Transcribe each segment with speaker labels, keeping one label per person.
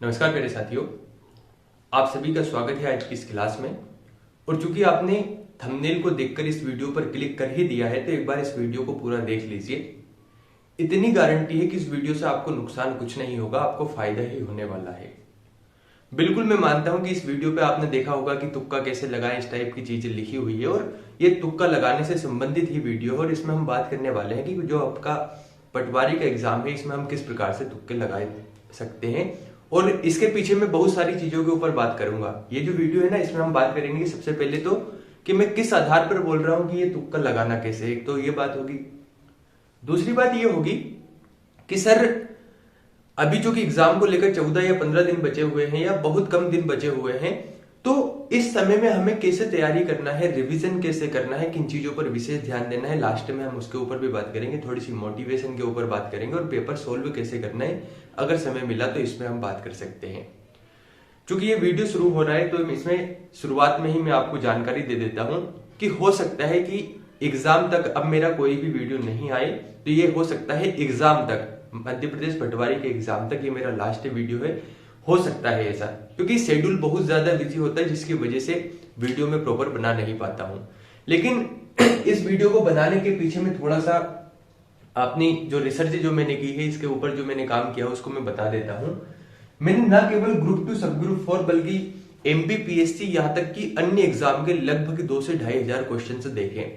Speaker 1: नमस्कार मेरे साथियों, आप सभी का स्वागत है आज की इस क्लास में। और चूंकि आपने थंबनेल को देखकर इस वीडियो पर क्लिक कर ही दिया है तो एक बार इस वीडियो को पूरा देख लीजिए। इतनी गारंटी है कि इस वीडियो से आपको नुकसान कुछ नहीं होगा, आपको फायदा ही होने वाला है। बिल्कुल मैं मानता हूं कि इस वीडियो पे आपने देखा होगा कि तुक्का कैसे लगाएं, इस टाइप की चीजें लिखी हुई है और ये तुक्का लगाने से संबंधित ही वीडियो है। और इसमें हम बात करने वाले हैं कि जो आपका पटवारी का एग्जाम है इसमें हम किस प्रकार से तुक्के लगा सकते हैं और इसके पीछे मैं बहुत सारी चीजों के ऊपर बात करूंगा। ये जो वीडियो है ना, इसमें हम बात करेंगे कि सबसे पहले तो कि मैं किस आधार पर बोल रहा हूं कि ये तुक्का लगाना कैसे, एक तो ये बात होगी। दूसरी बात ये होगी कि सर अभी जो कि एग्जाम को लेकर 14 या 15 दिन बचे हुए हैं या बहुत कम दिन बचे हुए हैं, तो इस समय में हमें कैसे तैयारी करना है, रिवीजन कैसे करना है, किन चीजों पर विशेष ध्यान देना है, लास्ट में हम उसके ऊपर भी बात करेंगे। थोड़ी सी मोटिवेशन के ऊपर बात करेंगे और पेपर सोल्व कैसे करना है, अगर समय मिला तो इसमें हम बात कर सकते हैं। चूंकि ये वीडियो शुरू हो रहा है तो इसमें शुरुआत में ही मैं आपको जानकारी दे देता हूं कि हो सकता है कि एग्जाम तक अब मेरा कोई भी वीडियो नहीं आए, तो ये हो सकता है एग्जाम तक, मध्य प्रदेश पटवारी के एग्जाम तक ये मेरा लास्ट वीडियो है। हो सकता है ऐसा, क्योंकि शेड्यूल बहुत ज्यादा बिजी होता है जिसकी वजह से वीडियो में प्रॉपर बना नहीं पाता हूं। लेकिन इस वीडियो को बनाने के पीछे में थोड़ा सा अपनी जो रिसर्च जो मैंने की है, इसके ऊपर जो मैंने काम किया उसको मैं बता देता हूं। मैंने ना केवल ग्रुप 2 सब ग्रुप 4 बल्कि एमपीपीएससी यहां तक कि अन्य एग्जाम के लगभग 2 से 2,500 क्वेश्चन देखे।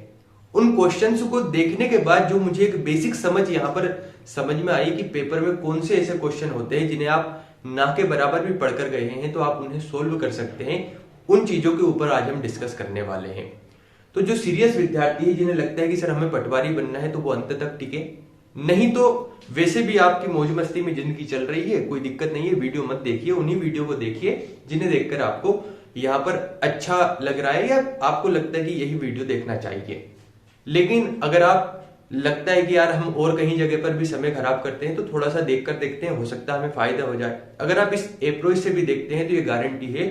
Speaker 1: उन क्वेश्चंस को देखने के बाद जो मुझे एक बेसिक समझ यहां पर समझ में आई कि पेपर में कौन से ऐसे क्वेश्चन होते हैं जिन्हें आप ना के बराबर भी पढ़कर गए हैं तो आप उन्हें सोल्व कर सकते हैं, उन चीजों के ऊपर आज हम डिस्कस करने वाले हैं। तो जो सीरियस विद्यार्थी है जिन्हें लगता है कि सर हमें पटवारी बनना है, तो वो अंत तक टिके, नहीं तो वैसे भी आपकी मौज मस्ती में जिंदगी चल रही है, कोई दिक्कत नहीं है, वीडियो मत देखिए, उन्हीं वीडियो को देखिए जिन्हें देखकर आपको यहाँ पर अच्छा लग रहा है या आपको लगता है कि यही वीडियो देखना चाहिए। लेकिन अगर आप लगता है कि यार हम और कहीं जगह पर भी समय खराब करते हैं तो थोड़ा सा देखकर देखते हैं, हो सकता है हमें फायदा हो जाए। अगर आप इस अप्रोच से भी देखते हैं तो ये गारंटी है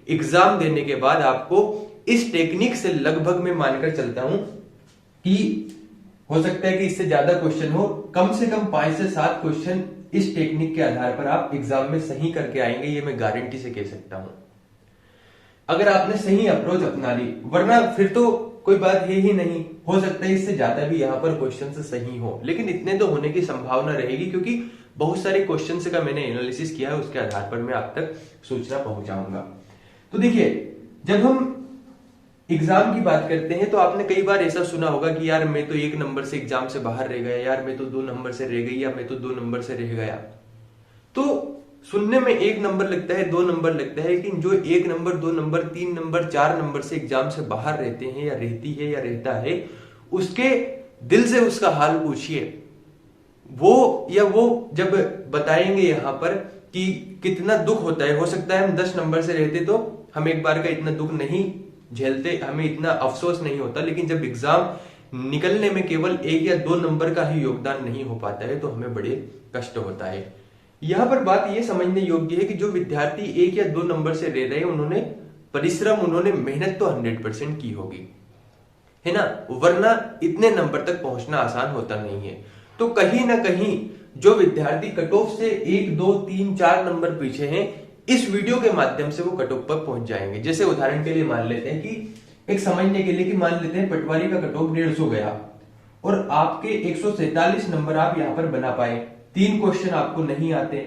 Speaker 1: एग्जाम देने के बाद आपको इस टेक्निक से लगभग मैं मानकर चलता हूं कि हो सकता है कि इससे ज्यादा क्वेश्चन हो, कम से कम 5 से 7 क्वेश्चन इस टेक्निक के आधार पर आप एग्जाम में सही करके आएंगे, ये मैं गारंटी से कह सकता हूं, अगर आपने सही अप्रोच अपना ली। वरना फिर तो कोई बात है ही नहीं, हो सकता है इससे ज्यादा भी यहाँ पर क्वेश्चन सही हो, लेकिन इतने तो होने की संभावना रहेगी क्योंकि बहुत सारे क्वेश्चंस का मैंने एनालिसिस किया है, उसके आधार पर मैं आप तक सूचना पहुंचाऊंगा। तो देखिए, जब हम एग्जाम की बात करते हैं तो आपने कई बार ऐसा सुना होगा कि यार मैं तो 1 नंबर से एग्जाम से बाहर रह गया, यार मैं तो 2 नंबर से रह गई, या मैं तो 2 नंबर से रह गया। तो सुनने में 1 नंबर लगता है, 2 नंबर लगता है, लेकिन जो 1 नंबर, 2 नंबर, 3 नंबर, 4 नंबर से एग्जाम से बाहर रहते हैं या रहती है या रहता है, उसके दिल से उसका हाल पूछिए। वो जब बताएंगे यहां पर कि कितना दुख होता है, हो सकता है हम 10 नंबर से रहते तो हम एक बार का इतना दुख नहीं झेलते, हमें इतना अफसोस नहीं होता, लेकिन जब एग्जाम निकलने में केवल 1 या 2 नंबर का ही योगदान नहीं हो पाता है तो हमें बड़े कष्ट होता है। यहां पर बात यह समझने योग्य है कि जो विद्यार्थी 1 या 2 नंबर से रह रहे हैं उन्होंने परिश्रम, उन्होंने मेहनत तो 100% की होगी, है ना, वरना इतने नंबर तक पहुंचना आसान होता नहीं है। तो कहीं ना कहीं जो विद्यार्थी कट ऑफ से 1, 2, 3, 4 नंबर पीछे हैं, इस वीडियो के माध्यम से वो कट ऑफ पर पहुंच जाएंगे। जैसे उदाहरण के लिए मान लेते हैं कि एक समझने के लिए कि मान लेते हैं पटवारी का कट ऑफ 150 गया और आपके 147 नंबर आप यहां पर बना पाए, 3 क्वेश्चन आपको नहीं आते,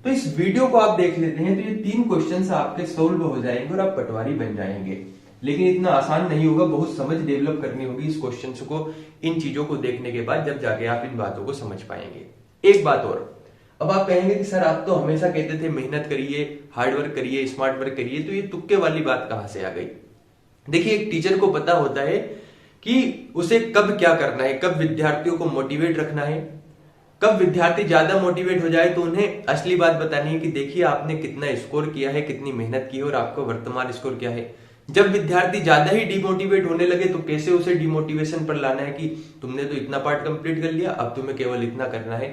Speaker 1: तो इस वीडियो को आप देख लेते हैं तो ये 3 क्वेश्चन आपके सोल्व हो जाएंगे और आप पटवारी बन जाएंगे। लेकिन इतना आसान नहीं होगा, बहुत समझ डेवलप करनी होगी इस क्वेश्चन को, इन चीजों को देखने के बाद जब जाके आप इन बातों को समझ पाएंगे। एक बात और, अब आप कहेंगे कि सर आप तो हमेशा कहते थे मेहनत करिए, हार्ड वर्क करिए, स्मार्ट वर्क करिए, तो ये तुक्के वाली बात कहां से आ गई? देखिए, एक टीचर को पता होता है कि उसे कब क्या करना है, कब विद्यार्थियों को मोटिवेट रखना है, कब विद्यार्थी ज्यादा मोटिवेट हो जाए तो उन्हें असली बात बतानी है कि देखिए आपने कितना स्कोर किया है, कितनी मेहनत की है और आपका वर्तमान स्कोर क्या है। जब विद्यार्थी ज्यादा ही डिमोटिवेट होने लगे तो कैसे उसे डिमोटिवेशन पर लाना है कि तुमने तो इतना पार्ट कंप्लीट कर लिया, अब तुम्हें केवल इतना करना है।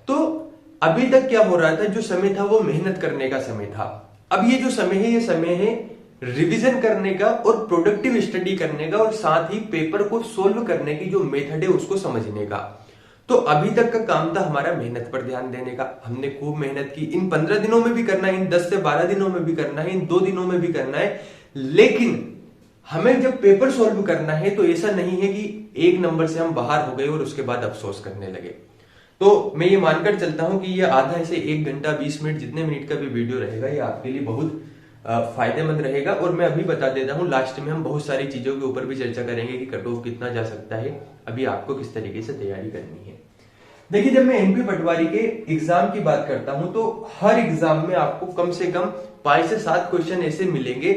Speaker 1: तो अभी तक क्या हो रहा था, जो समय था वो मेहनत करने का समय था। अब ये जो समय है, ये समय है रिवीजन करने का और प्रोडक्टिव स्टडी करने का और साथ ही पेपर को सोल्व करने की जो मेथड है उसको समझने का। तो अभी तक का काम था हमारा मेहनत पर ध्यान देने का। हमने खूब मेहनत की, इन 15 दिनों में भी करना है, इन 10 से 12 दिनों में भी करना है, इन 2 दिनों में भी करना है। लेकिन हमें जब पेपर सॉल्व करना है तो ऐसा नहीं है कि एक नंबर से हम बाहर हो गए और उसके बाद अफसोस करने लगे। तो मैं ये मानकर चलता हूं कि ये आधा से 1 घंटा 20 मिनट जितने मिनट का भी वीडियो रहेगा ये आपके लिए बहुत फायदेमंद रहेगा। और मैं अभी बता देता हूं, लास्ट में हम बहुत सारी चीजों के ऊपर भी चर्चा करेंगे कि कट ऑफ कितना जा सकता है, अभी आपको किस तरीके से तैयारी करनी है। देखिए, जब मैं एमपी पटवारी के एग्जाम की बात करता हूं तो हर एग्जाम में आपको कम से कम 5 से 7 क्वेश्चन ऐसे मिलेंगे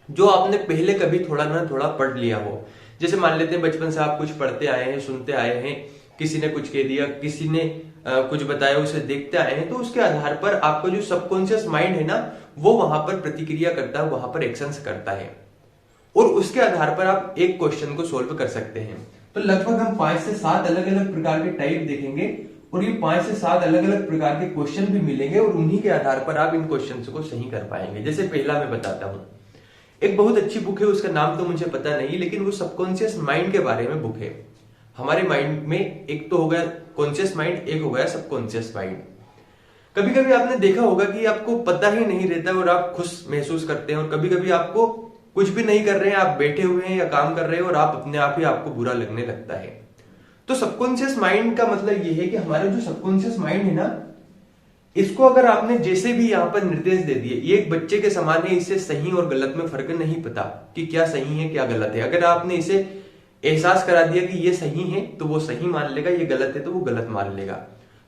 Speaker 1: जो आपने पहले कभी थोड़ा ना थोड़ा पढ़ लिया हो। जैसे मान लेते हैं बचपन से आप कुछ पढ़ते आए हैं, सुनते आए हैं, किसी ने कुछ कह दिया, किसी ने कुछ बताया, उसे देखते आए हैं, तो उसके आधार पर आपका जो सबकॉन्शियस माइंड है ना, वो वहां पर प्रतिक्रिया करता है, वहां पर एक्शंस करता है और उसके आधार पर आप एक क्वेश्चन को सोल्व कर सकते हैं। तो लगभग हम 5 से 7 अलग अलग प्रकार के टाइप देखेंगे और ये 5 से 7 अलग अलग प्रकार के क्वेश्चन भी मिलेंगे और उन्हीं के आधार पर आप इन क्वेश्चन को सही कर पाएंगे। जैसे पहला मैं बताता हूं, एक बहुत अच्छी बुक है, उसका नाम तो मुझे पता नहीं, लेकिन वो सबकॉन्शियस माइंड के बारे में बुक है। हमारे माइंड में एक तो हो गया कॉन्शियस माइंड, एक हो गया सबकॉन्शियस माइंड। कभी कभी आपने देखा होगा कि आपको पता ही नहीं रहता और आप खुश महसूस करते हैं, और कभी कभी आपको कुछ भी नहीं कर रहे हैं, आप बैठे हुए हैं या काम कर रहे हैं और आप अपने आप ही आपको बुरा लगने लगता है। तो सबकॉन्शियस माइंड का मतलब ये है कि हमारा जो सबकॉन्शियस माइंड है ना, इसको अगर आपने जैसे भी यहाँ पर निर्देश दे दिए, ये एक बच्चे के समान है, इसे सही और गलत में फर्क नहीं पता कि क्या सही है क्या गलत है। अगर आपने इसे एहसास करा दिया कि ये सही है तो वो सही मान लेगा, ये गलत है तो वो गलत मान लेगा।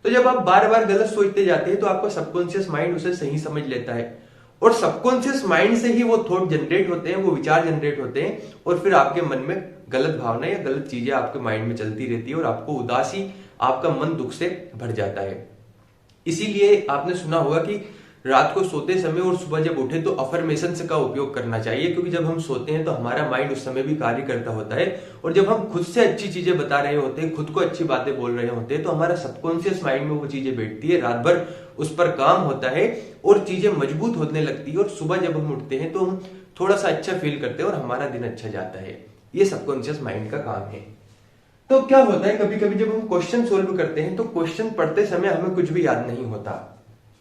Speaker 1: तो जब आप बार बार गलत सोचते जाते हैं तो आपका सबकॉन्शियस माइंड उसे सही समझ लेता है और सबकॉन्शियस माइंड से ही वो थॉट जनरेट होते हैं, वो विचार जनरेट होते हैं और फिर आपके मन में गलत भावना या गलत चीजें आपके माइंड में चलती रहती है और आपको उदासी, आपका मन दुख से भर जाता है। इसीलिए आपने सुना होगा कि रात को सोते समय और सुबह जब उठे तो अफर्मेशंस का उपयोग करना चाहिए, क्योंकि जब हम सोते हैं तो हमारा माइंड उस समय भी कार्य करता होता है और जब हम खुद से अच्छी चीजें बता रहे होते हैं, खुद को अच्छी बातें बोल रहे होते हैं, तो हमारा सबकॉन्शियस माइंड में वो चीजें बैठती है, रात भर उस पर काम होता है और चीजें मजबूत होने लगती है और सुबह जब हम उठते हैं तो हम थोड़ा सा अच्छा फील करते हैं और हमारा दिन अच्छा जाता है। ये सबकॉन्शियस माइंड का काम है। तो क्या होता है, कभी कभी जब हम क्वेश्चन सोल्व करते हैं तो क्वेश्चन पढ़ते समय हमें कुछ भी याद नहीं होता।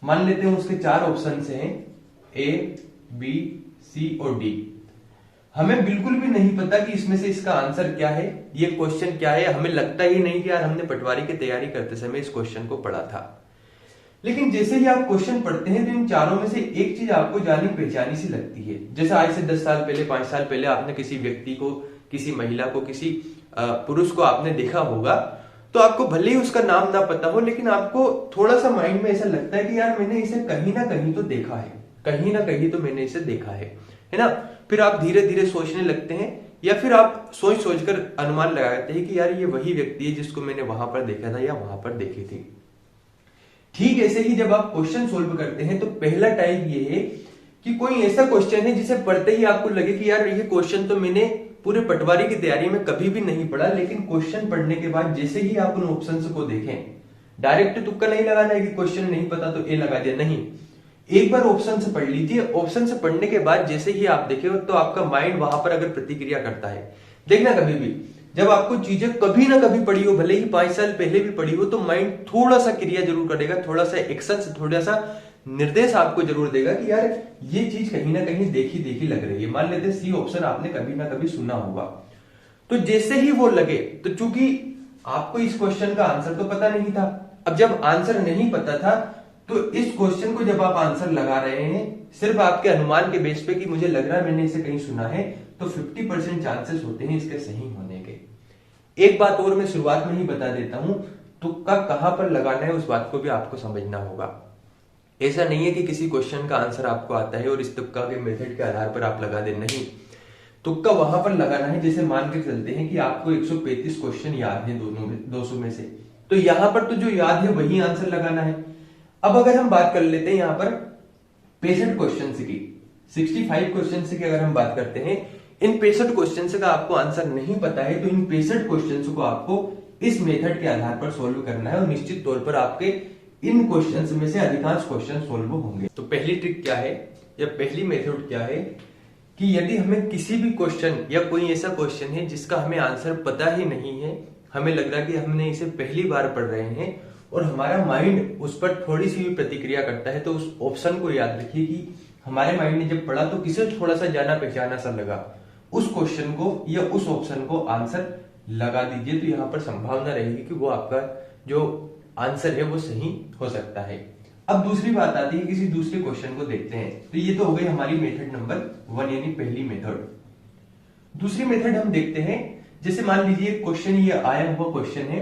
Speaker 1: मान लेते हैं उसके 4 ऑप्शन हैं, ए, बी, सी और डी। हमें बिल्कुल भी नहीं पता कि इसमें से इसका आंसर क्या है, ये क्वेश्चन क्या है। हमें लगता ही नहीं कि यार हमने पटवारी की तैयारी करते समय इस क्वेश्चन को पढ़ा था। लेकिन जैसे ही आप क्वेश्चन पढ़ते हैं तो इन चारों में से एक चीज आपको जानी पहचानी सी लगती है। जैसे आज से 10 साल पहले, 5 साल पहले आपने किसी व्यक्ति को, किसी महिला को, किसी पुरुष को आपने देखा होगा, तो आपको भले ही उसका नाम ना पता हो, लेकिन आपको थोड़ा सा माइंड में ऐसा लगता है कि यार मैंने इसे कहीं ना कहीं तो देखा है, कहीं ना कहीं तो मैंने इसे देखा है ना। फिर आप धीरे धीरे सोचने लगते हैं या फिर आप सोच सोचकर अनुमान लगाते हैं कि यार ये वही व्यक्ति है जिसको मैंने वहां पर देखा था या वहां पर देखी थी। ठीक ऐसे ही जब आप क्वेश्चन सोल्व करते हैं तो पहला टाइप ये है कि कोई ऐसा क्वेश्चन है जिसे पढ़ते ही आपको लगे कि यार ये क्वेश्चन तो मैंने पूरे पटवारी की तैयारी में कभी भी नहीं पढ़ा, लेकिन क्वेश्चन पढ़ने के बाद जैसे ही आप उन ऑप्शंस को देखें, डायरेक्ट तुक्का नहीं लगाना है कि क्वेश्चन नहीं पता तो ए लगा दिया, नहीं। एक बार ऑप्शन से पढ़ लीजिए। ऑप्शन से पढ़ने के बाद जैसे ही आप देखें तो आपका माइंड वहां पर अगर प्रतिक्रिया करता है, देखना कभी भी जब आपको चीजें कभी ना कभी पढ़ी हो, भले ही 5 साल पहले भी पढ़ी हो, तो माइंड थोड़ा सा क्रिया जरूर करेगा, थोड़ा सा एक्शन से, थोड़ा सा निर्देश आपको जरूर देगा कि यार ये चीज कहीं ना कहीं देखी देखी लग रही है। मान लेते सी ऑप्शन आपने कभी ना कभी सुना होगा, तो जैसे ही वो लगे, तो चूंकि आपको इस क्वेश्चन का आंसर तो पता नहीं था, अब जब आंसर नहीं पता था तो इस क्वेश्चन को जब आप आंसर लगा रहे हैं सिर्फ आपके अनुमान के बेस पे कि मुझे लग रहा है मैंने इसे कहीं सुना है, तो 50% चांसेस होते हैं इसके सही होने के। एक बात और मैं शुरुआत में ही बता देता हूं, तुक्का कहां पर लगाना है उस बात को भी आपको समझना होगा। ऐसा नहीं है कि किसी क्वेश्चन का आंसर आपको आता है और इस तुक्का के मेथड के आधार पर आप लगा दे, नहीं। तुक्का वहां पर लगाना है जैसे मान के चलते हैं कि आपको 135 क्वेश्चन याद है 200 में से, तो यहां पर तो जो याद है वही आंसर लगाना है। अब अगर हम बात कर लेते हैं यहां पर 65 क्वेश्चन की, 65 क्वेश्चन की अगर हम बात करते हैं, इन 65 क्वेश्चन का आपको आंसर नहीं पता है, तो इन 65 क्वेश्चन को आपको इस मेथड के आधार पर सोल्व करना है और निश्चित तौर पर आपके इन क्वेश्चंस में से अधिकांश क्वेश्चन सोल्व होंगे। तो पहली ट्रिक क्या है या पहली मेथड क्या है कि यदि हमें किसी भी क्वेश्चन या कोई ऐसा क्वेश्चन है जिसका हमें आंसर पता ही नहीं है, हमें लग रहा है कि हमने इसे पहली बार पढ़ रहे हैं और हमारा माइंड उस पर थोड़ी सी भी प्रतिक्रिया करता है, तो उस ऑप्शन को याद रखिए कि हमारे माइंड ने जब पढ़ा तो किसे थोड़ा सा जाना पहचाना सा लगा, उस क्वेश्चन को या उस ऑप्शन को आंसर लगा दीजिए। तो यहाँ पर संभावना रहेगी कि वो आपका जो आंसर है वो सही हो सकता है। अब दूसरी बात आती है, किसी दूसरे क्वेश्चन को देखते हैं। तो ये तो हो गई हमारी मेथड नंबर 1 यानी पहली मेथड। दूसरी मेथड हम देखते हैं, जैसे मान लीजिए क्वेश्चन ये आया हुआ क्वेश्चन है,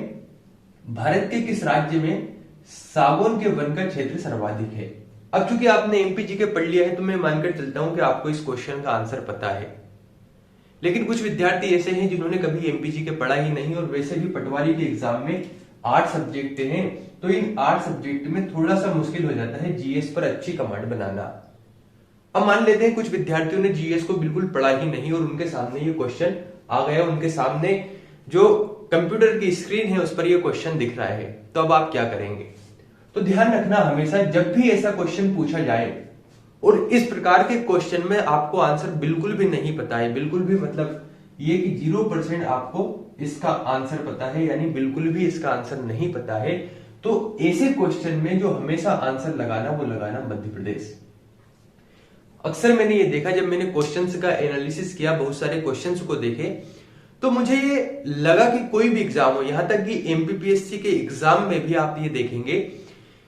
Speaker 1: भारत के किस राज्य में सागौन के वन का क्षेत्र सर्वाधिक है। अब चूंकि आपने एमपीजी के पढ़ लिया है तो मैं मानकर चलता हूं कि आपको इस क्वेश्चन का आंसर पता है, लेकिन कुछ विद्यार्थी ऐसे हैं जिन्होंने कभी एमपीजी के पढ़ा ही नहीं और वैसे भी पटवारी के एग्जाम में 8 सब्जेक्ट हैं, तो इन 8 सब्जेक्ट में थोड़ा सा मुश्किल हो जाता है जीएस पर अच्छी कमांड बनाना। अब मान लेते हैं कुछ विद्यार्थियों ने जीएस को बिल्कुल पढ़ा ही नहीं और उनके सामने ये क्वेश्चन आ गया, उनके सामने जो कंप्यूटर की स्क्रीन है उस पर ये क्वेश्चन दिख रहा है, तो अब आप क्या करेंगे। तो ध्यान रखना, हमेशा जब भी ऐसा क्वेश्चन पूछा जाए और इस प्रकार के क्वेश्चन में आपको आंसर बिल्कुल भी नहीं पता है, बिल्कुल भी मतलब ये कि 0% आपको इसका आंसर पता है, यानी बिल्कुल भी इसका आंसर नहीं पता है, तो ऐसे क्वेश्चन में जो हमेशा आंसर लगाना वो लगाना मध्य प्रदेश। अक्सर मैंने ये देखा, जब मैंने क्वेश्चंस का एनालिसिस किया, बहुत सारे क्वेश्चंस को देखे, तो मुझे ये लगा कि कोई भी एग्जाम हो, यहां तक कि एमपीपीएससी के एग्जाम में भी आप ये देखेंगे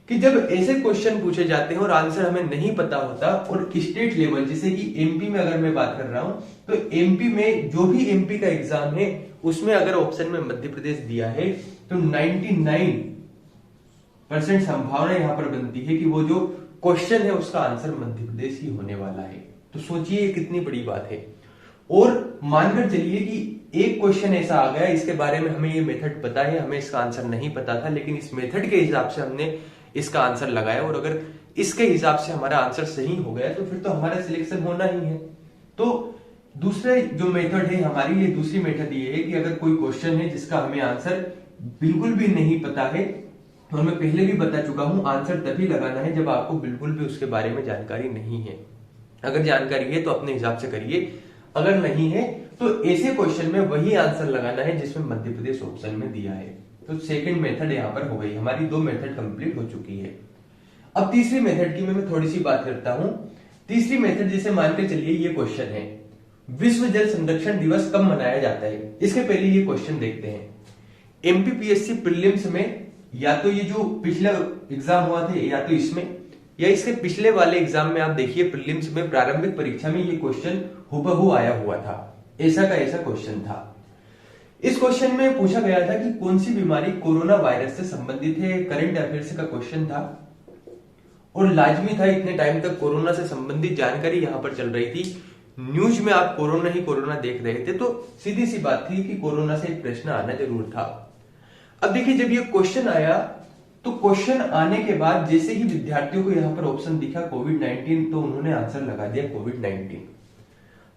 Speaker 1: कि जब ऐसे क्वेश्चन पूछे जाते हैं और आंसर हमें नहीं पता होता, और स्टेट लेवल जैसे कि एमपी में अगर मैं बात कर रहा हूं, तो एमपी में जो भी एमपी का एग्जाम है उसमें अगर ऑप्शन में मध्य प्रदेश दिया है तो 99% संभावना यहां पर बनती है कि वो जो क्वेश्चन है उसका आंसर मध्य प्रदेश ही होने वाला है। तो सोचिए ये कितनी बड़ी बात है। और मानकर चलिए कि एक क्वेश्चन ऐसा आ गया, इसके बारे में हमें ये मेथड पता है, हमें इसका आंसर नहीं पता था, लेकिन इस मेथड के हिसाब से हमने इसका आंसर लगाया और अगर इसके हिसाब से हमारा आंसर सही हो गया तो फिर तो हमारा सिलेक्शन होना ही है। तो दूसरे जो मेथड है हमारी, ये दूसरी मेथड ये है कि अगर कोई क्वेश्चन है जिसका हमें आंसर बिल्कुल भी नहीं पता है, और मैं पहले भी बता चुका हूं, आंसर तभी लगाना है जब आपको बिल्कुल भी उसके बारे में जानकारी नहीं है। अगर जानकारी है तो अपने हिसाब से करिए, अगर नहीं है तो ऐसे क्वेश्चन में वही आंसर लगाना है जिसमें मध्य प्रदेश ऑप्शन में दिया है। तो सेकंड मेथड यहां पर हो गई, हमारी 2 मेथड कंप्लीट हो चुकी है। अब तीसरी मेथड की मैं थोड़ी सी बात करता हूं। तीसरी मेथड, जैसे मान के चलिए ये क्वेश्चन है, विश्व जल संरक्षण दिवस कब मनाया जाता है। इसके पहले ये क्वेश्चन देखते हैं। एमपीपीएससी प्रीलिम्स में या तो ये जो पिछला एग्जाम हुआ था या तो इसमें या इसके पिछले वाले एग्जाम में आप देखिए प्रीलिम्स में प्रारंभिक परीक्षा में ये क्वेश्चन हुबहू आया हुआ था, ऐसा का ऐसा क्वेश्चन था। इस क्वेश्चन में पूछा गया था कि कौन सी बीमारी कोरोना वायरस से संबंधित है, करंट अफेयर्स का क्वेश्चन था और लाजमी था, इतने टाइम तक कोरोना से संबंधित जानकारी यहां पर चल रही थी, न्यूज में आप कोरोना ही कोरोना देख रहे थे, तो सीधी सी बात थी कि कोरोना से एक प्रश्न आना जरूर था। अब देखिए जब ये क्वेश्चन आया तो क्वेश्चन आने के बाद जैसे ही विद्यार्थियों को यहां पर ऑप्शन दिखा कोविड-19, तो उन्होंने आंसर लगा दिया कोविड-19।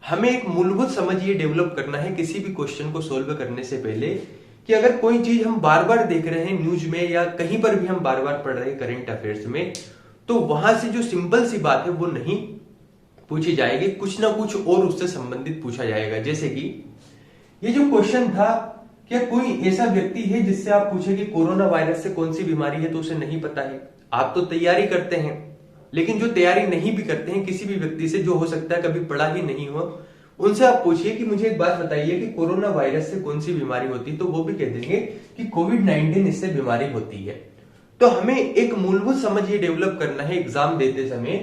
Speaker 1: हमें एक मूलभूत समझ ये डेवलप करना है किसी भी क्वेश्चन को सोल्व करने से पहले कि अगर कोई चीज हम बार बार देख रहे हैं न्यूज में या कहीं पर भी हम बार बार पढ़ रहे हैं करंट अफेयर्स में, तो वहां से जो सिंपल सी बात है वो नहीं पूछी जाएगी, कुछ ना कुछ और उससे संबंधित पूछा जाएगा। जैसे कि ये जो क्वेश्चन था, क्या कोई ऐसा व्यक्ति है जिससे आप पूछे कि कोरोना वायरस से कौन सी बीमारी है, तो उसे नहीं पता है। आप तो तैयारी करते हैं, लेकिन जो तैयारी नहीं भी करते हैं, किसी भी व्यक्ति से जो हो सकता है कभी पढ़ा ही नहीं हो, उनसे आप पूछिए कि मुझे एक बात बताइए कि कोरोना वायरस से कौन सी बीमारी होती है, तो वो भी कह देंगे कि कोविड-19 इससे बीमारी होती है। तो हमें एक मूलभूत समझ ये डेवलप करना है एग्जाम देते समय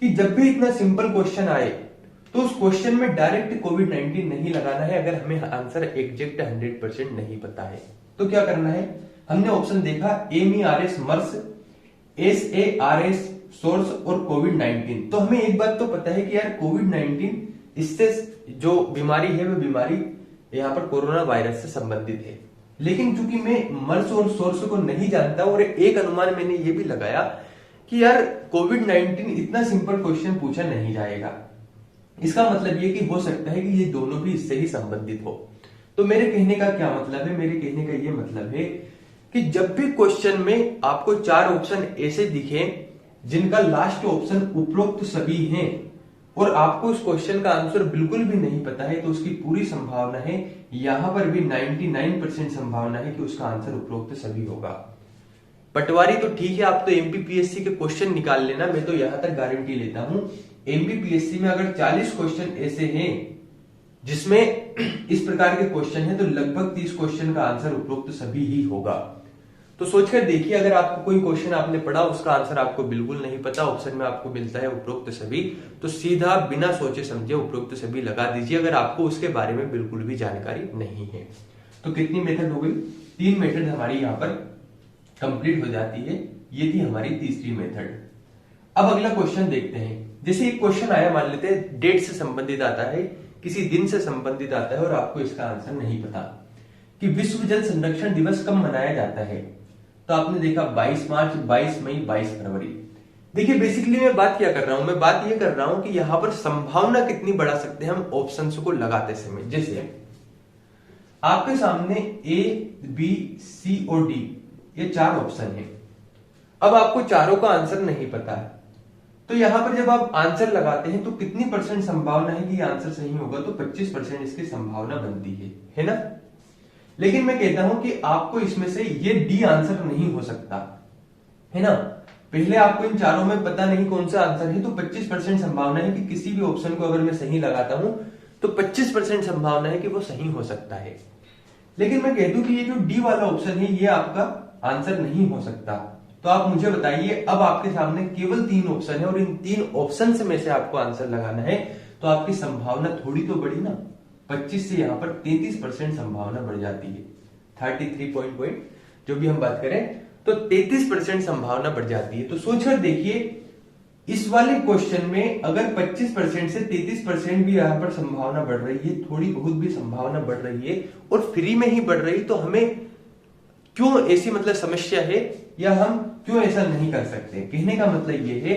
Speaker 1: कि जब भी इतना सिंपल क्वेश्चन आए तो उस क्वेश्चन में डायरेक्ट कोविड-19 नहीं लगाना है, अगर हमें आंसर एग्जैक्ट 100% नहीं पता है। तो क्या करना है, हमने ऑप्शन देखा MERS मर्स, SARS सोर्स और कोविड-19। तो हमें एक बात तो पता है कि यार कोविड-19 इससे जो बीमारी है वो बीमारी यहाँ पर कोरोना वायरस से संबंधित है, लेकिन चूंकि मैं मर्स और सोर्स को नहीं जानता और एक अनुमान मैंने ये भी लगाया कि यार कोविड-19 इतना सिंपल क्वेश्चन पूछा नहीं जाएगा, इसका मतलब ये कि हो सकता है कि ये दोनों भी इससे ही संबंधित हो। तो मेरे कहने का क्या मतलब है, मेरे कहने का ये मतलब है कि जब भी क्वेश्चन में आपको 4 ऑप्शन ऐसे दिखे जिनका लास्ट ऑप्शन उपरोक्त सभी हैं, और आपको उस क्वेश्चन का आंसर बिल्कुल भी नहीं पता है, तो उसकी पूरी संभावना है, यहां पर भी 99% संभावना है कि उसका आंसर उपरोक्त सभी होगा। पटवारी तो ठीक है, आप तो एमपीपीएससी के क्वेश्चन निकाल लेना, मैं तो यहां तक गारंटी लेता हूं एमपीपीएससी में अगर 40 क्वेश्चन ऐसे हैं जिसमें इस प्रकार के क्वेश्चन है, तो लगभग 30 क्वेश्चन का आंसर उपरोक्त सभी ही होगा। तो सोचकर देखिए, अगर आपको कोई क्वेश्चन आपने पढ़ा, उसका आंसर आपको बिल्कुल नहीं पता, ऑप्शन में आपको मिलता है उपरोक्त सभी, तो सीधा बिना सोचे समझे उपरोक्त सभी लगा दीजिए, अगर आपको उसके बारे में बिल्कुल भी जानकारी नहीं है। तो कितनी मेथड हो गई? 3 मेथड हमारी यहाँ पर कंप्लीट हो जाती है। ये थी हमारी तीसरी मेथड। अब अगला क्वेश्चन देखते हैं। जैसे एक क्वेश्चन आया, मान लेते हैं डेट से संबंधित आता है, किसी दिन से संबंधित आता है और आपको इसका आंसर नहीं पता कि विश्व जल संरक्षण दिवस कब मनाया जाता है। तो आपने देखा 22 मार्च, 22 मई, 22 फरवरी। देखिए बेसिकली मैं बात क्या कर रहा हूं, मैं बात ये कर रहा हूं कि यहां पर संभावना कितनी बढ़ा सकते हैं हम ऑप्शंस को लगाते समय। जैसे आपके सामने ए, बी, सी और डी ये 4 ऑप्शन है। अब आपको चारों का आंसर नहीं पता है, तो यहां पर जब आप आंसर लगाते हैं तो कितनी परसेंट संभावना है कि ये आंसर सही होगा? तो 25% इसकी संभावना बनती है ना। लेकिन मैं कहता हूं कि आपको इसमें से ये डी आंसर नहीं हो सकता, है ना। पहले आपको इन चारों में पता नहीं कौन सा आंसर है, तो 25% संभावना है कि किसी भी ऑप्शन को अगर मैं सही लगाता हूं तो 25% संभावना है कि वो सही हो सकता है। लेकिन मैं कह दूं कि ये जो डी वाला ऑप्शन है ये आपका आंसर नहीं हो सकता। तो आप मुझे बताइए, अब आपके सामने केवल 3 ऑप्शन है और इन 3 ऑप्शन में से आपको आंसर लगाना है, तो आपकी संभावना थोड़ी तो बढ़ी ना। 25 से यहां पर 33% संभावना बढ़ जाती है। 33 पॉइंट जो भी हम बात करें तो 33% संभावना बढ़ जाती है। तो सोचकर देखिए, इस वाले क्वेश्चन में अगर 25% से 33% भी यहां पर संभावना बढ़ रही है, थोड़ी बहुत भी संभावना बढ़ रही है और फ्री में ही बढ़ रही, तो हमें क्यों ऐसी मतलब समस्या है, या हम क्यों ऐसा नहीं कर सकते? कहने का मतलब ये है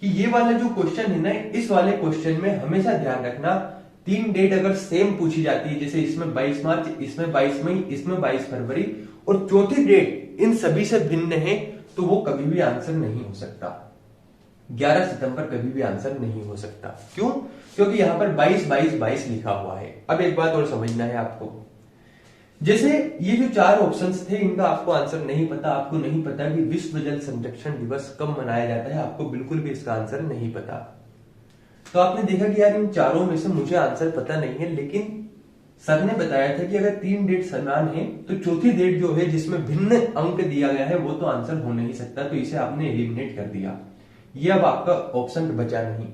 Speaker 1: कि ये वाला जो क्वेश्चन है ना, इस वाले क्वेश्चन में हमेशा ध्यान रखना 3 डेट अगर सेम पूछी जाती है, जैसे इसमें 22 मार्च, इसमें 22 मई, इसमें 22 फरवरी, और चौथी डेट इन सभी से भिन्न है, तो वो कभी भी आंसर नहीं हो सकता। 11 सितंबर कभी भी आंसर नहीं हो सकता। क्यों? क्योंकि यहां पर 22 22 22 लिखा हुआ है। अब एक बात और समझना है आपको, जैसे ये जो 4 ऑप्शंस थे इनका आपको आंसर नहीं पता, आपको नहीं पता कि विश्व जल संरक्षण दिवस कब मनाया जाता है, आपको बिल्कुल भी इसका आंसर नहीं पता। तो आपने देखा कि यार इन चारों में से मुझे आंसर पता नहीं है, लेकिन सर ने बताया था कि अगर 3 डेट समान है तो चौथी डेट जो है जिसमें भिन्न अंक दिया गया है वो तो आंसर हो नहीं सकता, तो इसे आपने एलिमिनेट कर दिया। ये अब आपका ऑप्शन बचा नहीं।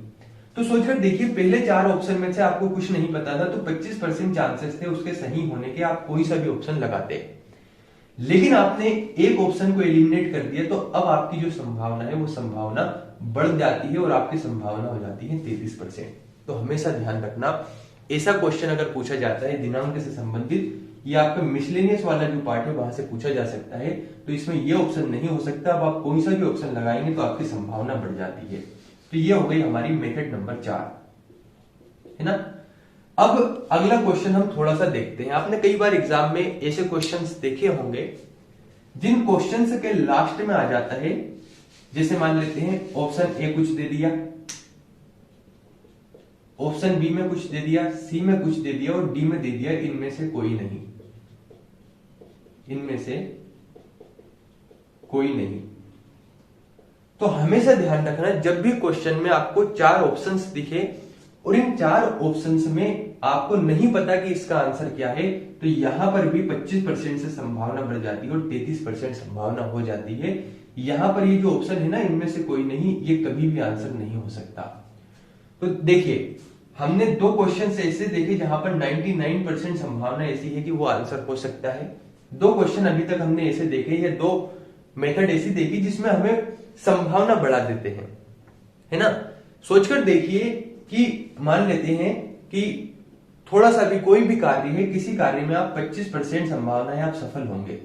Speaker 1: तो सोचकर देखिए, पहले 4 ऑप्शन में से आपको कुछ नहीं पता था, तो 25% चांसेस थे उसके सही होने के, आप कोई सा भी ऑप्शन लगाते। लेकिन आपने एक ऑप्शन को एलिमिनेट कर दिया, तो अब आपकी जो संभावना है वो संभावना बढ़ जाती है और आपकी संभावना हो जाती है 33%। तो हमेशा ध्यान रखना, ऐसा क्वेश्चन अगर पूछा जाता है दिनांक से संबंधित, या आपका मिसलेनियस वाला जो पार्ट है वहां से पूछा जा सकता है, तो इसमें ये ऑप्शन नहीं हो सकता। अब आप कोई सा भी ऑप्शन लगाएंगे तो आपकी संभावना बढ़ जाती है। तो ये हो गई हमारी मेथड नंबर 4, है ना। अब अगला क्वेश्चन हम थोड़ा सा देखते हैं। आपने कई बार एग्जाम में ऐसे क्वेश्चंस देखे होंगे जिन क्वेश्चंस के लास्ट में आ जाता है, जैसे मान लेते हैं ऑप्शन ए कुछ दे दिया, ऑप्शन बी में कुछ दे दिया, सी में कुछ दे दिया और डी में दे दिया इनमें से कोई नहीं, इनमें से कोई नहीं। तो हमेशा ध्यान रखना, जब भी क्वेश्चन में आपको 4 ऑप्शंस दिखे और इन 4 ऑप्शंस में आपको नहीं पता कि इसका आंसर क्या है, तो यहां पर भी 25% से संभावना बढ़ जाती है और 33% संभावना हो जाती है। यहां पर ये जो ऑप्शन है ना, इनमें से कोई नहीं, ये कभी भी आंसर नहीं हो सकता। तो देखिए, हमने 2 क्वेश्चन ऐसे देखे जहां पर 99% संभावना ऐसी है कि वो आंसर हो सकता है। 2 क्वेश्चन अभी तक हमने ऐसे देखे, या 2 मेथड ऐसी देखी जिसमें हमें संभावना बढ़ा देते हैं, है ना। सोचकर देखिए कि मान लेते हैं कि थोड़ा सा भी कोई भी कार्य है, किसी कार्य में आप 25% संभावना है आप सफल होंगे।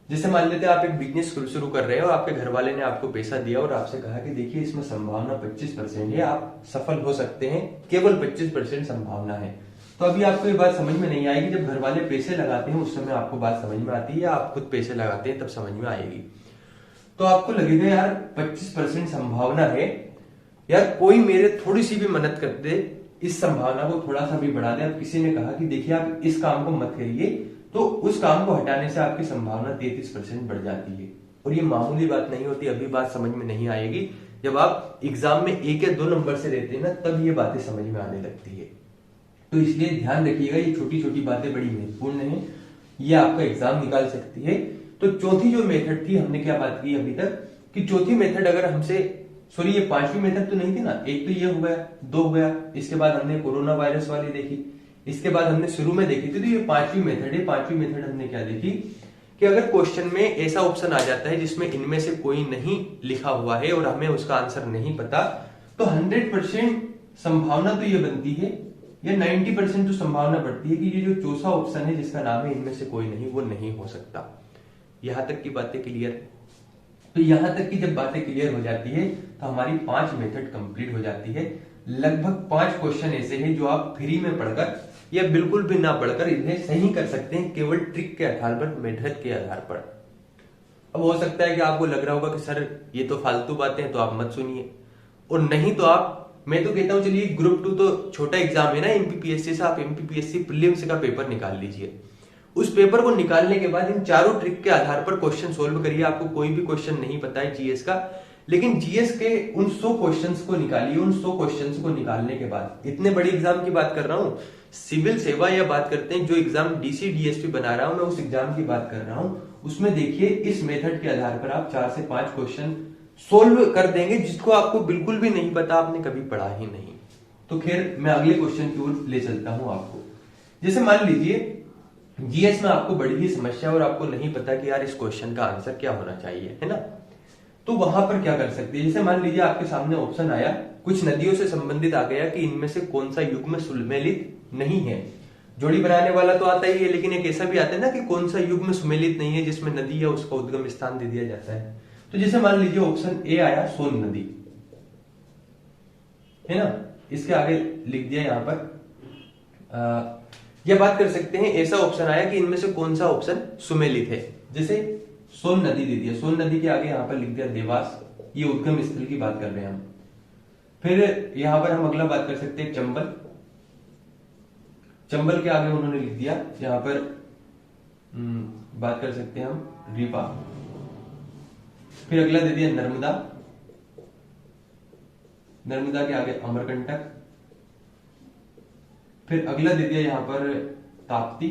Speaker 1: जैसे मान लेते हैं आप एक बिजनेस शुरू कर रहे हो, आपके घर वाले ने आपको पैसा दिया और आपसे कहा कि देखिए इसमें संभावना 25% है, आप सफल हो सकते हैं, केवल 25% संभावना है। तो अभी आपको ये बात समझ में नहीं आएगी, जब घर वाले पैसे लगाते हैं उस समय आपको बात समझ में आती है, या आप खुद पैसे लगाते हैं तब समझ में आएगी। तो आपको लगेगा यार 25% संभावना है, यार कोई मेरे थोड़ी सी भी मदद कर दे, इस संभावना को थोड़ा सा भी बढ़ा दे। अब किसी ने कहा कि देखिए आप इस काम को मत करिए, तो उस काम को हटाने से आपकी संभावना 33% बढ़ जाती है। और ये मामूली बात नहीं होती, अभी बात समझ में नहीं आएगी, जब आप एग्जाम में 1 या 2 नंबर से रहते हैं ना, तब ये बातें समझ में आने लगती है। तो इसलिए ध्यान रखिएगा, ये छोटी छोटी बातें बड़ी महत्वपूर्ण है, ये आपका एग्जाम निकाल सकती है। तो चौथी जो मेथड थी, हमने क्या बात की अभी तक कि चौथी मेथड अगर हमसे, सॉरी ये पांचवी मेथड तो नहीं थी ना, एक तो ये हो गया, 2 हो गया, इसके बाद हमने कोरोना वायरस वाली देखी, इसके बाद हमने शुरू में देखी थी, तो ये पांचवी मेथड है। पांचवी मेथड हमने क्या देखी कि अगर क्वेश्चन में ऐसा ऑप्शन आ जाता है जिसमें इनमें से कोई नहीं लिखा हुआ है और हमें उसका आंसर नहीं पता, तो 100% संभावना तो ये बनती है, या 90% तो संभावना बढ़ती है कि ये जो चौथा ऑप्शन है जिसका नाम है इनमें से कोई नहीं, वो नहीं हो सकता। यहां तक की बातें क्लियर है? तो यहां तक की जब बातें क्लियर हो जाती है तो हमारी 5 मेथड कंप्लीट हो जाती है। लगभग 5 क्वेश्चन ऐसे हैं जो आप फ्री में पढ़कर या बिल्कुल भी ना पढ़कर इन्हें सही कर सकते हैं, केवल ट्रिक के आधार पर, मेथड के आधार पर। अब हो सकता है कि आपको लग रहा होगा कि सर ये तो फालतू बातें हैं, तो आप मत सुनिए, और नहीं तो आप, मैं तो कहता हूं चलिए ग्रुप 2 तो छोटा एग्जाम है ना एमपीपीएससी से, आप एमपीपीएससी प्रीलिम्स का पेपर निकाल लीजिए। उस पेपर को निकालने के बाद इन चारों ट्रिक के आधार पर क्वेश्चन सोल्व करिए। आपको कोई भी क्वेश्चन नहीं पता है जीएस का, लेकिन जीएस के उन 100 क्वेश्चंस को निकालिए। उन 100 क्वेश्चंस को निकालने के बाद, इतने बड़े एग्जाम की बात कर रहा हूं, सिविल सेवा या बात करते हैं जो एग्जाम डीसी डीएसपी बना रहा हूं मैं, उस एग्जाम की बात कर रहा हूं, उसमें देखिए इस मेथड के आधार पर आप 4 से 5 क्वेश्चन सोल्व कर देंगे जिसको आपको बिल्कुल भी नहीं पता, आपने कभी पढ़ा ही नहीं। तो खैर मैं अगले क्वेश्चन की ओर ले चलता हूं आपको। जैसे मान लीजिए जीएस में आपको बड़ी ही समस्या और आपको नहीं पता कि यार इस क्वेश्चन का आंसर क्या होना चाहिए, है ना, तो वहां पर क्या कर सकते हैं। जैसे मान लीजिए आपके सामने ऑप्शन आया, कुछ नदियों से संबंधित आ गया कि इनमें से कौन सा युग्म सुमेलित नहीं है। जोड़ी बनाने वाला तो आता ही है, लेकिन एक ऐसा भी आता है ना कि कौन सा युग्म सुमेलित नहीं है जिसमें नदी या उसका उद्गम स्थान दे दिया जाता है। तो जैसे मान लीजिए ऑप्शन ए आया सोन नदी, है ना, इसके आगे लिख दिया यहां पर यह बात कर सकते हैं, ऐसा ऑप्शन आया कि इनमें से कौन सा ऑप्शन सुमेलित है। जैसे सोन नदी दे दिया, सोन नदी के आगे यहां पर लिख दिया देवास, ये उद्गम स्थल की बात कर रहे हैं हम। फिर यहां पर हम अगला बात कर सकते हैं चंबल, चंबल के आगे उन्होंने लिख दिया यहां पर बात कर सकते हैं हम रीवा। फिर अगला दे दिया नर्मदा, नर्मदा के आगे अमरकंटक। फिर अगला दे दिया यहां पर ताप्ती,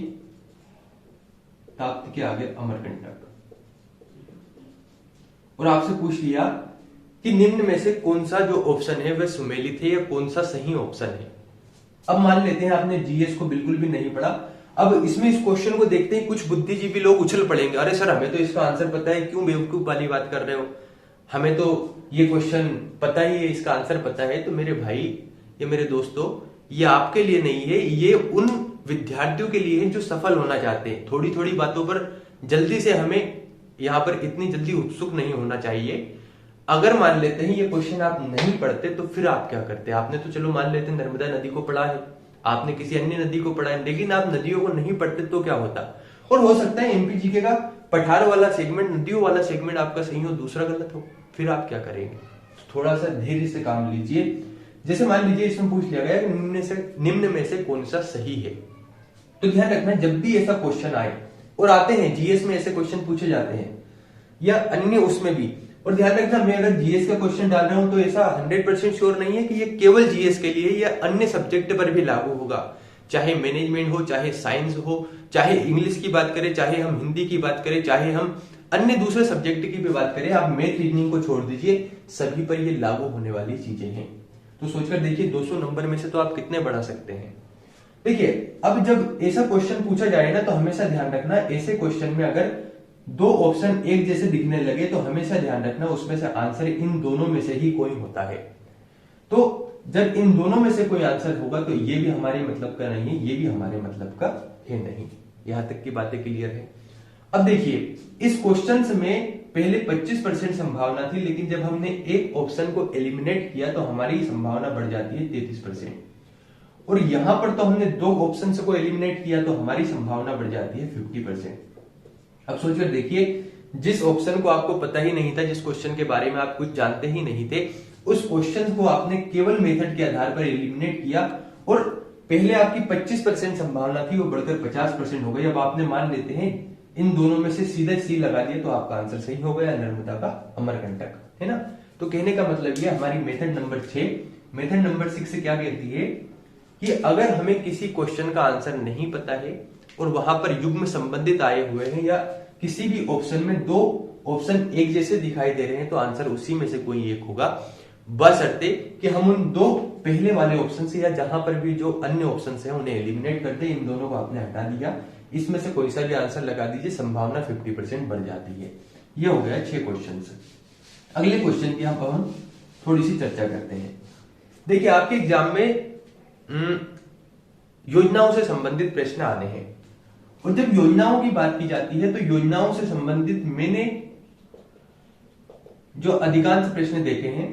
Speaker 1: ताप्ती के आगे अमरकंटक। और आपसे पूछ लिया कि निम्न में से कौन सा जो ऑप्शन है वह सुमेलित है या कौन सा सही ऑप्शन है। अब मान लेते हैं आपने जीएस को बिल्कुल भी नहीं पढ़ा, अब इसमें इस क्वेश्चन को देखते ही कुछ बुद्धिजीवी लोग उछल पड़ेंगे, अरे सर हमें तो इसका आंसर पता है, क्यों बेवकूफ वाली बात कर रहे हो, हमें तो ये क्वेश्चन पता ही है, इसका आंसर पता है। तो मेरे भाई या मेरे दोस्तों, ये आपके लिए नहीं है, ये उन विद्यार्थियों के लिए है जो सफल होना चाहते हैं। थोड़ी थोड़ी बातों पर जल्दी से, हमें यहां पर इतनी जल्दी उत्सुक नहीं होना चाहिए। अगर मान लेते हैं ये क्वेश्चन आप नहीं पढ़ते तो फिर आप क्या करते? आपने तो चलो मान लेते हैं नर्मदा नदी को पढ़ा है, आपने किसी अन्य नदी को पढ़ा है, लेकिन आप नदियों को नहीं पढ़ते तो क्या होता? और हो सकता है एमपीजीके का पठार वाला सेगमेंट, नदियों वाला सेगमेंट आपका सही हो, दूसरा गलत हो, फिर आप क्या करेंगे? थोड़ा सा धैर्य से काम लीजिए। जैसे मान लीजिए इसमें पूछ लिया गया निम्न में से कौन सा सही है, तो ध्यान रखना जब भी ऐसा क्वेश्चन आए, और आते हैं जीएस में ऐसे क्वेश्चन पूछे जाते हैं या अन्य उसमें भी, और ध्यान रखना मैं अगर जीएस का क्वेश्चन डाल रहा हूं तो ऐसा 100% श्योर नहीं है कि ये केवल जीएस के लिए या अन्य सब्जेक्ट पर भी लागू होगा। चाहे मैनेजमेंट हो, चाहे साइंस हो, चाहे इंग्लिश की बात करें, चाहे हम हिंदी की बात करें, चाहे हम अन्य दूसरे सब्जेक्ट की भी बात करें, आप मैथ रीजनिंग को छोड़ दीजिए, सभी पर ये लागू होने वाली चीजें हैं। तो सोचकर देखिए 200 नंबर में से तो आप कितने बढ़ा सकते हैं। देखिए अब जब ऐसा क्वेश्चन पूछा जाए ना, तो हमेशा ध्यान रखना ऐसे क्वेश्चन में अगर 2 ऑप्शन एक जैसे दिखने लगे तो हमेशा ध्यान रखना उसमें से आंसर इन दोनों में से ही कोई होता है। तो जब इन दोनों में से कोई आंसर होगा तो ये भी हमारे मतलब का नहीं है, ये भी हमारे मतलब का है नहीं। यहां तक की बातें क्लियर है। अब देखिए इस क्वेश्चन में पहले 25% संभावना थी, लेकिन जब हमने एक ऑप्शन को एलिमिनेट किया तो हमारी संभावना बढ़ जाती है 33%, और यहां पर तो हमने 2 ऑप्शन को एलिमिनेट किया तो हमारी संभावना बढ़ जाती है 50%। अब सोचकर देखिए जिस ऑप्शन को आपको पता ही नहीं था, जिस क्वेश्चन के बारे में आप कुछ जानते ही नहीं थे, उस क्वेश्चन को आपने केवल मेथड के आधार पर एलिमिनेट किया और पहले आपकी 25% संभावना थी वो बढ़कर 50% हो गई। अब आपने मान लेते हैं इन दोनों में से सीधा सी लगा दिया तो आपका आंसर सही हो गया, नर्मदा का अमरकंटक, है ना। तो कहने का मतलब ये हमारी मेथड नंबर 6। मेथड नंबर 6 से क्या कहती है कि अगर हमें किसी क्वेश्चन का आंसर नहीं पता है और वहां पर युग्म संबंधित आए हुए हैं या किसी भी ऑप्शन में दो ऑप्शन एक जैसे दिखाई दे रहे हैं तो आंसर उसी में से कोई एक होगा, बशर्ते कि हम उन दो पहले वाले ऑप्शन से या जहां पर भी जो अन्य ऑप्शन है उन्हें एलिमिनेट कर दे। इन दोनों को आपने हटा दिया, इसमें से कोई सा भी आंसर लगा दीजिए, संभावना 50% बढ़ जाती है। ये हो गया 6 क्वेश्चन। अगले क्वेश्चन की हम थोड़ी सी चर्चा करते हैं। देखिए आपके एग्जाम में योजनाओं से संबंधित प्रश्न आने हैं और जब योजनाओं की बात की जाती है तो योजनाओं से संबंधित मैंने जो अधिकांश प्रश्न देखे हैं,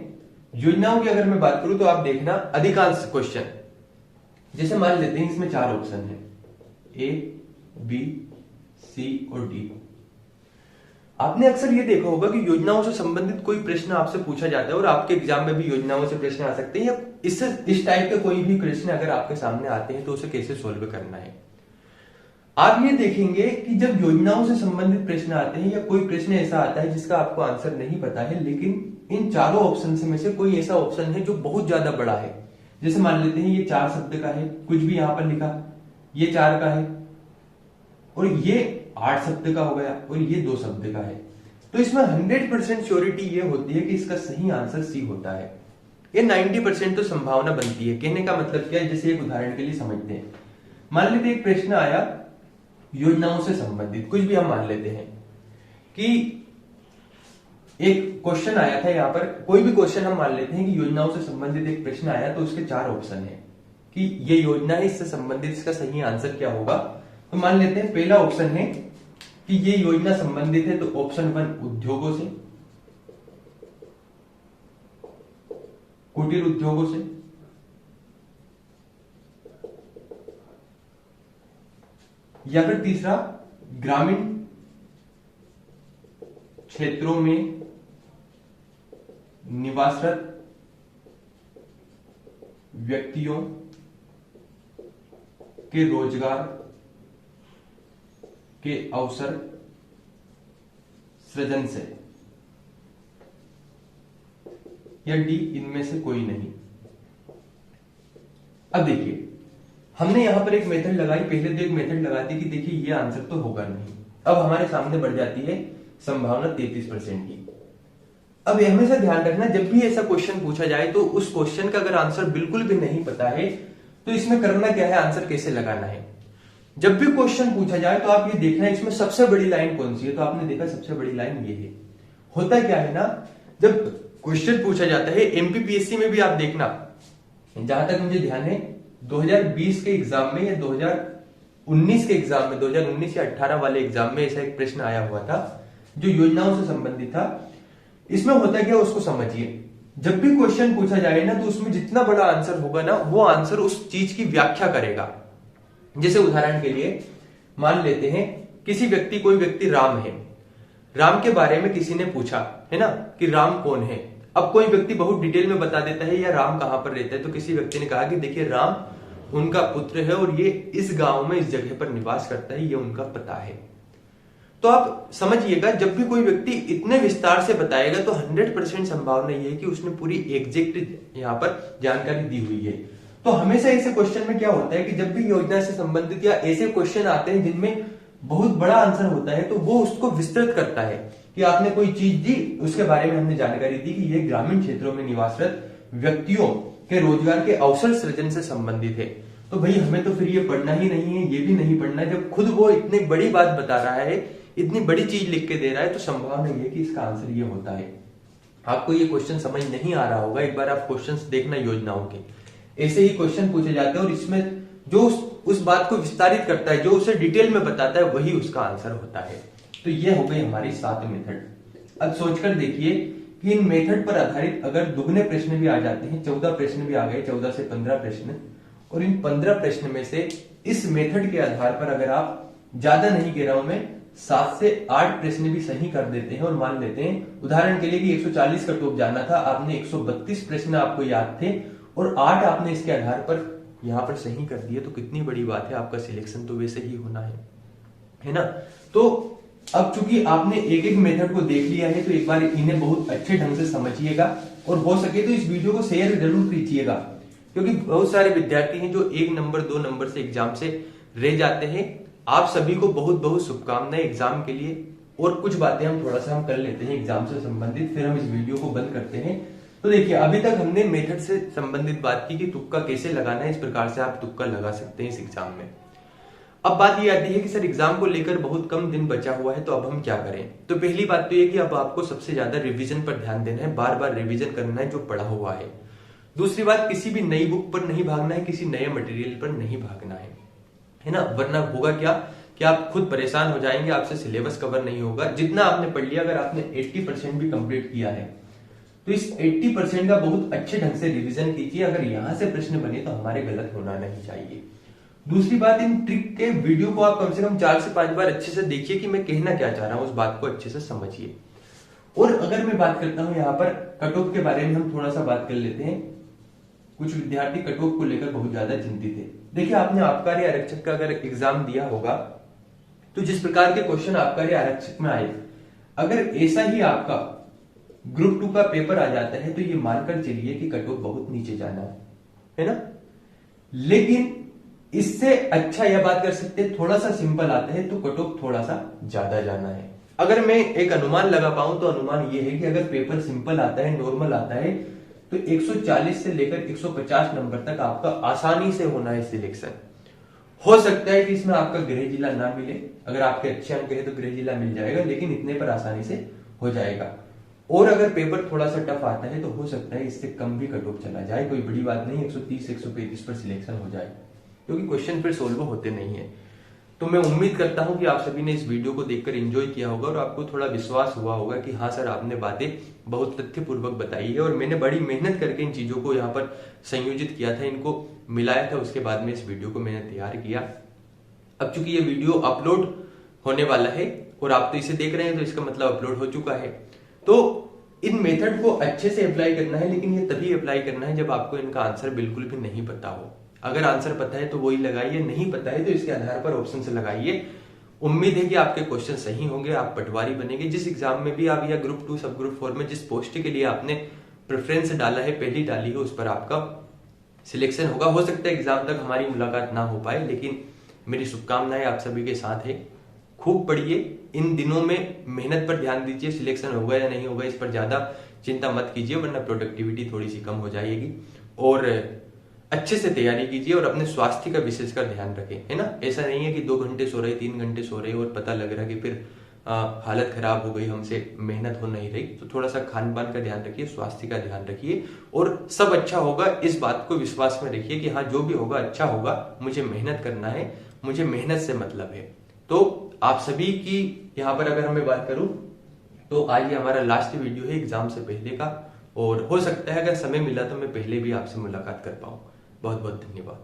Speaker 1: योजनाओं की अगर मैं बात करूं तो आप देखना अधिकांश क्वेश्चन, जैसे मान लेते हैं इसमें 4 ऑप्शन है, ए, बी, सी और डी। आपने अक्सर ये देखा होगा कि योजनाओं से संबंधित कोई प्रश्न आपसे पूछा जाता है और आपके एग्जाम में भी योजनाओं से प्रश्न आ सकते हैं या इस टाइप के कोई भी प्रश्न अगर आपके सामने आते हैं तो उसे कैसे सोल्व करना है। आप ये देखेंगे कि जब योजनाओं से संबंधित प्रश्न आते हैं या कोई प्रश्न ऐसा आता है जिसका आपको आंसर नहीं पता है, लेकिन इन चारों ऑप्शन में से कोई ऐसा ऑप्शन है जो बहुत ज्यादा बड़ा है, जैसे मान लेते हैं ये 4 शब्द का है, कुछ भी यहां पर लिखा, ये 4 का है और ये 8 शब्द का हो गया और ये 2 शब्द का है, तो इसमें 100% श्योरिटी ये होती है कि इसका सही आंसर सी होता है। ये 90% तो संभावना बनती है। कहने का मतलब क्या है, जैसे एक उदाहरण के लिए समझते हैं। मान लेते एक प्रश्न आया योजनाओं से संबंधित, कुछ भी हम मान लेते हैं कि एक क्वेश्चन आया था, यहां पर कोई भी क्वेश्चन हम मान लेते हैं कि योजनाओं से संबंधित एक प्रश्न आया तो उसके 4 ऑप्शन है कि ये योजना है, इससे संबंधित इसका सही आंसर क्या होगा। तो मान लेते हैं पहला ऑप्शन है कि ये योजना संबंधित है, तो ऑप्शन 1 उद्योगों से, कुटीर उद्योगों से, या फिर तीसरा ग्रामीण क्षेत्रों में निवासरत व्यक्तियों के रोजगार के अवसर सृजन से, या डी इनमें से कोई नहीं। अब देखिए हमने यहां पर एक मेथड लगाई, पहले तो एक मेथड लगा दी कि देखिए ये आंसर तो होगा नहीं। अब हमारे सामने बढ़ जाती है संभावना 33% की। अब हमेशा ध्यान रखना, जब भी ऐसा क्वेश्चन पूछा जाए तो उस क्वेश्चन का अगर आंसर बिल्कुल भी नहीं पता है तो इसमें करना क्या है, आंसर कैसे लगाना है। जब भी क्वेश्चन पूछा जाए तो आप ये देखना इसमें सबसे बड़ी लाइन कौन सी है, तो आपने देखा सबसे बड़ी लाइन ये है। होता क्या है ना, जब क्वेश्चन पूछा जाता है एमपीपीएससी में भी आप देखना, जहां तक मुझे ध्यान है 2020 के एग्जाम में या 2019 के एग्जाम में, 2019 या 18 वाले एग्जाम में ऐसा एक प्रश्न आया हुआ था जो योजनाओं से संबंधित था। इसमें होता क्या उसको समझिए, जब भी क्वेश्चन पूछा जाए ना तो उसमें जितना बड़ा आंसर होगा ना वो आंसर उस चीज की व्याख्या करेगा। जैसे उदाहरण के लिए मान लेते हैं किसी व्यक्ति, कोई व्यक्ति राम है, राम के बारे में किसी ने पूछा है ना कि राम कौन है। अब कोई व्यक्ति बहुत डिटेल में बता देता है या राम कहां पर रहता है, तो किसी व्यक्ति ने कहा कि देखिए राम उनका पुत्र है और ये इस गांव में इस जगह पर निवास करता है, ये उनका पता है। तो आप समझिएगा जब भी कोई व्यक्ति इतने विस्तार से बताएगा तो 100% संभावना ये है कि उसने पूरी एग्जैक्ट यहाँ पर जानकारी दी हुई है। तो हमेशा ऐसे क्वेश्चन में क्या होता है कि जब भी योजना से संबंधित या ऐसे क्वेश्चन आते हैं जिनमें बहुत बड़ा आंसर होता है तो वो उसको विस्तृत करता है कि आपने कोई चीज दी, उसके बारे में हमने जानकारी दी कि ये ग्रामीण क्षेत्रों में निवासरत व्यक्तियों के रोजगार के अवसर सृजन से संबंधित है। तो भाई हमें तो फिर ये पढ़ना ही नहीं है, ये भी नहीं पढ़ना है। जब खुद वो इतनी बड़ी बात बता रहा है, इतनी बड़ी चीज लिख के दे रहा है, तो संभावना ये कि इसका आंसर ये होता है। आपको ये क्वेश्चन समझ नहीं आ रहा होगा, एक बार आप क्वेश्चंस देखना योजनाओं के, ऐसे ही क्वेश्चन पूछे जाते हैं और इसमें जो उस बात को विस्तारित करता है, जो उसे डिटेल में बताता है, वही उसका आंसर होता है। तो ये हो गई हमारी 7 मेथड। अब सोचकर देखिए कि इन मेथड पर आधारित अगर दुगने प्रश्न भी आ जाते हैं, 14 प्रश्न भी आ गए, 14 से 15 प्रश्न, और इन 15 प्रश्न में से इस मेथड के आधार पर अगर आप, ज्यादा नहीं कह रहा हूं मैं, 7 से 8 प्रश्न भी सही कर देते हैं और मान लेते हैं उदाहरण के लिए कि 140 का टॉप जाना था, आपने 132 प्रश्न आपको याद थे और 8 आपने इसके आधार पर यहां पर सही कर दिए, तो कितनी बड़ी बात है, आपका सिलेक्शन तो वैसे ही होना है ना। तो अब चूंकि आपने एक एक मेथड को देख लिया है तो एक बार इन्हें बहुत अच्छे ढंग से समझिएगा और हो सके तो इस वीडियो को शेयर जरूर कीजिएगा, क्योंकि बहुत सारे विद्यार्थी हैं जो 1 नंबर 2 नंबर से एग्जाम से रह जाते हैं। आप सभी को बहुत बहुत शुभकामनाएं एग्जाम के लिए। और कुछ बातें हम थोड़ा सा कर लेते हैं एग्जाम से संबंधित, फिर हम इस वीडियो को बंद करते हैं। तो देखिए, अभी तक हमने मेथड से संबंधित बात की कि तुक्का कैसे लगाना है, इस प्रकार से आप तुक्का लगा सकते हैं इस एग्जाम में। अब बात ये आती है कि सर एग्जाम को लेकर बहुत कम दिन बचा हुआ है, तो अब हम क्या करें। तो पहली बात तो ये कि अब आपको सबसे ज्यादा रिवीजन पर ध्यान देना है, बार बार रिवीजन करना है जो पढ़ा हुआ है। दूसरी बात, किसी भी नई बुक पर नहीं भागना है, किसी नए मटेरियल पर नहीं भागना है ना, वरना होगा क्या कि आप खुद परेशान हो जाएंगे, आपसे सिलेबस कवर नहीं होगा। जितना आपने पढ़ लिया, अगर आपने 80% भी कंप्लीट किया है तो इस 80% का बहुत अच्छे ढंग से रिवीजन कीजिए। अगर यहां से प्रश्न बने तो हमारे गलत होना नहीं चाहिए। दूसरी बात, इन ट्रिक के वीडियो को आप कम से कम 4 से 5 बार अच्छे से देखिए कि मैं कहना क्या चाह रहा हूं, उस बात को अच्छे से समझिए। और अगर मैं बात करता हूं यहाँ पर कट ऑफ के बारे में, हम थोड़ा सा बात कर लेते हैं। कुछ विद्यार्थी कट ऑफ को लेकर बहुत ज्यादा चिंतित है। देखिए, आपने आबकारी आरक्षक का अगर एग्जाम दिया होगा तो जिस प्रकार के क्वेश्चन आबकारी आरक्षक में आए, अगर ऐसा ही आपका ग्रुप 2 का पेपर आ जाता है तो ये मानकर चलिए कि कट ऑफ बहुत नीचे जाना है ना। लेकिन इससे अच्छा यह बात कर सकते हैं, थोड़ा सा सिंपल आता है तो कट ऑफ थोड़ा सा ज्यादा जाना है। अगर मैं एक अनुमान लगा पाऊं तो अनुमान यह है कि अगर पेपर सिंपल आता है, नॉर्मल आता है, तो 140 से लेकर 150 नंबर तक आपका आसानी से होना है सिलेक्शन। हो सकता है कि इसमें आपका गृह जिला ना मिले, अगर आपके अच्छे अंक है तो गृह जिला मिल जाएगा, लेकिन इतने पर आसानी से हो जाएगा। और अगर पेपर थोड़ा सा टफ आता है तो हो सकता है इससे कम भी कट ऑफ चला जाए, कोई बड़ी बात नहीं, 130 135 पर सिलेक्शन हो जाए, क्योंकि क्वेश्चन फिर सोल्व होते नहीं है। तो मैं उम्मीद करता हूं कि आप सभी ने इस वीडियो को देखकर एंजॉय किया होगा और आपको थोड़ा विश्वास हुआ होगा कि हाँ सर, आपने बातें बहुत तथ्यपूर्वक बताई है और मैंने बड़ी मेहनत करके इन चीजों को यहाँ पर संयोजित किया था, इनको मिलाया था, उसके बाद में इस वीडियो को मैंने तैयार किया। अब चूंकि ये वीडियो अपलोड होने वाला है और आप तो इसे देख रहे हैं तो इसका मतलब अपलोड हो चुका है। तो इन मेथड को अच्छे से अप्लाई करना है, लेकिन ये तभी अप्लाई करना है जब आपको इनका आंसर बिल्कुल भी नहीं पता हो। अगर आंसर पता है तो वही लगाइए, नहीं पता है तो इसके आधार पर ऑप्शन से लगाइए। उम्मीद है कि आपके क्वेश्चन सही होंगे, आप पटवारी बनेंगे। जिस एग्जाम में भी आप या ग्रुप 2 सब ग्रुप 4 में जिस पोस्ट के लिए आपने प्रेफरेंस डाला है, पहली डाली है, उस पर आपका सिलेक्शन होगा। हो सकता है एग्जाम तक हमारी मुलाकात ना हो पाए, लेकिन मेरी शुभकामनाएं आप सभी के साथ है। खूब पढ़िए, इन दिनों में मेहनत पर ध्यान दीजिए, सिलेक्शन होगा या नहीं होगा इस पर ज्यादा चिंता मत कीजिए, वरना प्रोडक्टिविटी थोड़ी सी कम हो जाएगी। और अच्छे से तैयारी कीजिए और अपने स्वास्थ्य का विशेषकर ध्यान रखें, है ना। ऐसा नहीं है कि 2 घंटे सो रहे, 3 घंटे सो रहे और पता लग रहा कि फिर हालत खराब हो गई, हमसे मेहनत हो नहीं रही। तो थोड़ा सा खान पान का ध्यान रखिए, स्वास्थ्य का ध्यान रखिए और सब अच्छा होगा, इस बात को विश्वास में रखिए कि हाँ, जो भी होगा अच्छा होगा, मुझे मेहनत करना है, मुझे मेहनत से मतलब है। तो आप सभी की यहाँ पर अगर मैं बात करूं तो आज ये हमारा लास्ट वीडियो है एग्जाम से पहले का, और हो सकता है अगर समय मिला तो मैं पहले भी आपसे मुलाकात कर पाऊं। बहुत बहुत धन्यवाद।